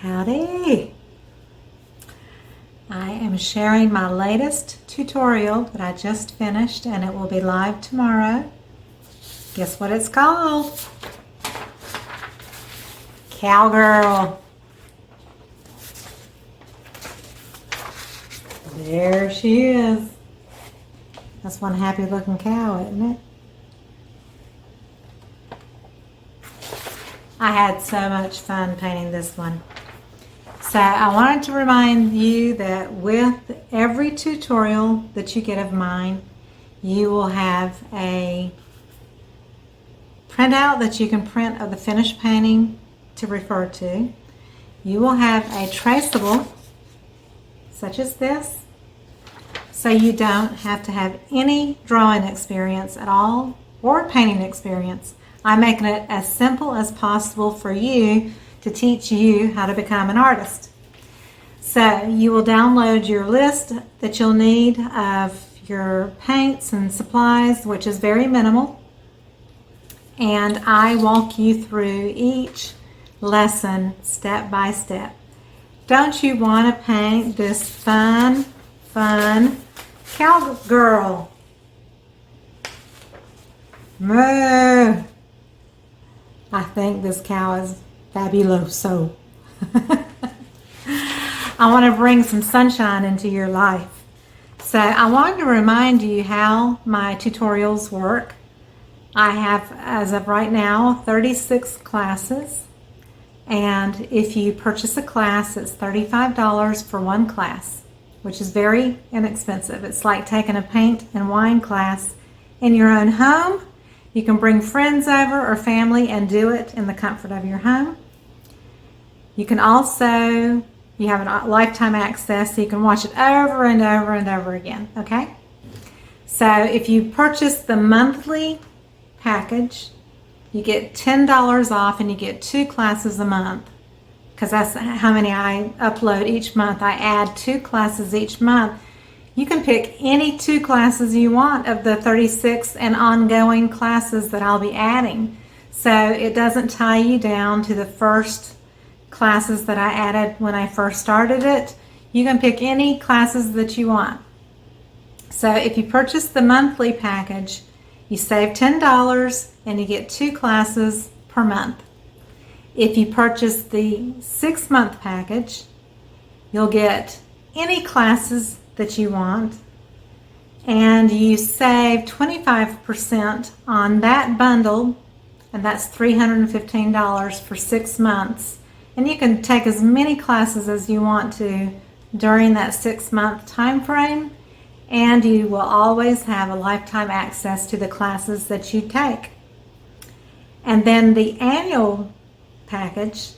Howdy! I am sharing my latest tutorial that I just finished, and it will be live tomorrow. Guess what it's called? Cowgirl. There she is. That's one happy looking cow, isn't it? I had so much fun painting this one. So I wanted to remind you that with every tutorial that you get of mine, you will have a printout that you can print of the finished painting to refer to. You will have a traceable, such as this, so you don't have to have any drawing experience at all or painting experience. I'm making it as simple as possible for you to teach you how to become an artist. So you will download your list that you'll need of your paints and supplies, which is very minimal. And I walk you through each lesson step by step. Don't you want to paint this fun cowgirl? Moo! I think this cow is fabuloso. I want to bring some sunshine into your life. So I wanted to remind you how my tutorials work. I have, as of right now, 36 classes. And if you purchase a class, it's $35 for one class, which is very inexpensive. It's like taking a paint and wine class in your own home. You can bring friends over or family and do it in the comfort of your home. You can also, you have a lifetime access, so you can watch it over and over and over again, okay? So if you purchase the monthly package, you get $10 off and you get 2 classes a month, because that's how many I upload each month. I add 2 classes each month. You can pick any 2 classes you want of the 36 and ongoing classes that I'll be adding. So it doesn't tie you down to the first classes that I added when I first started it. You can pick any classes that you want. So if you purchase the monthly package, you save $10 and you get 2 classes per month. If you purchase the 6-month package, you'll get any classes that you want, and you save 25% on that bundle, and that's $315 for 6 months. And you can take as many classes as you want to during that 6-month time frame, and you will always have a lifetime access to the classes that you take. And then the annual package,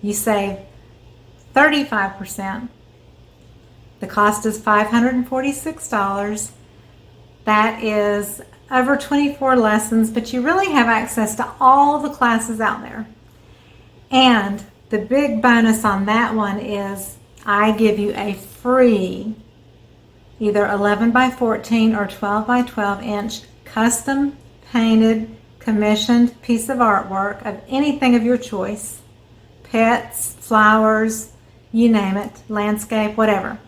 you save 35%. The cost is $546. That is over 24 lessons, but you really have access to all the classes out there. And the big bonus on that one is I give you a free either 11 by 14 or 12 by 12 inch custom painted commissioned piece of artwork of anything of your choice. Pets, flowers, you name it, landscape, whatever.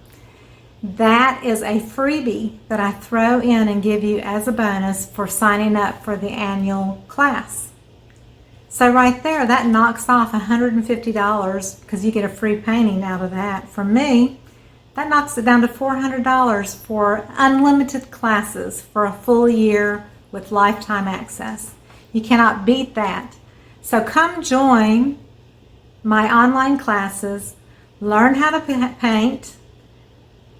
That is a freebie that I throw in and give you as a bonus for signing up for the annual class. So right there, that knocks off $150 because you get a free painting out of that. From me, that knocks it down to $400 for unlimited classes for a full year with lifetime access. You cannot beat that. So come join my online classes, learn how to paint,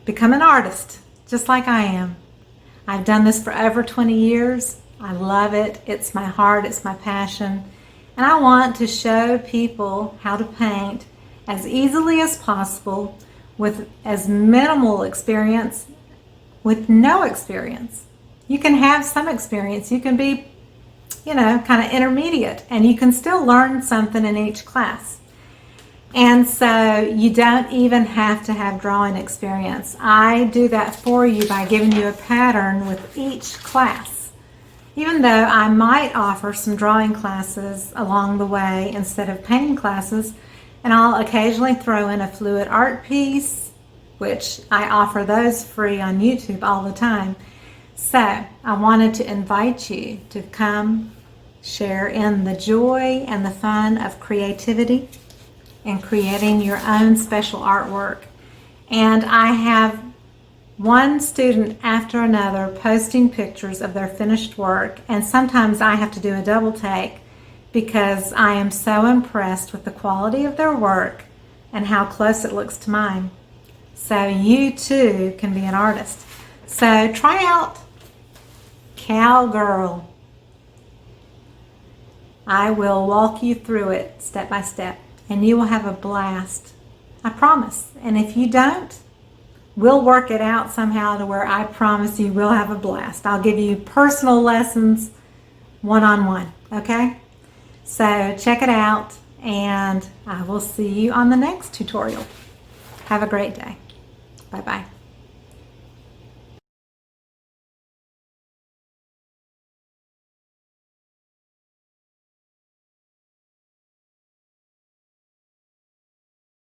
become an artist, just like I am. I've done this for over 20 years. I love it. It's my heart. It's my passion. And I want to show people how to paint as easily as possible with as minimal experience, with no experience. You can have some experience. You can be, kind of intermediate, and you can still learn something in each class. And so you don't even have to have drawing experience. I do that for you by giving you a pattern with each class. Even though I might offer some drawing classes along the way instead of painting classes, And I'll occasionally throw in a fluid art piece, which I offer those free on YouTube all the time. So I wanted to invite you to come share in the joy and the fun of creativity and creating your own special artwork. And I have one student after another posting pictures of their finished work, and sometimes I have to do a double take because I am so impressed with the quality of their work and how close it looks to mine. So you too can be an artist. So try out Cowgirl. I will walk you through it step by step, and you will have a blast. I promise. And if you don't, we'll work it out somehow to where I promise you will have a blast. I'll give you personal lessons one-on-one, okay? So check it out, and I will see you on the next tutorial. Have a great day. Bye-bye.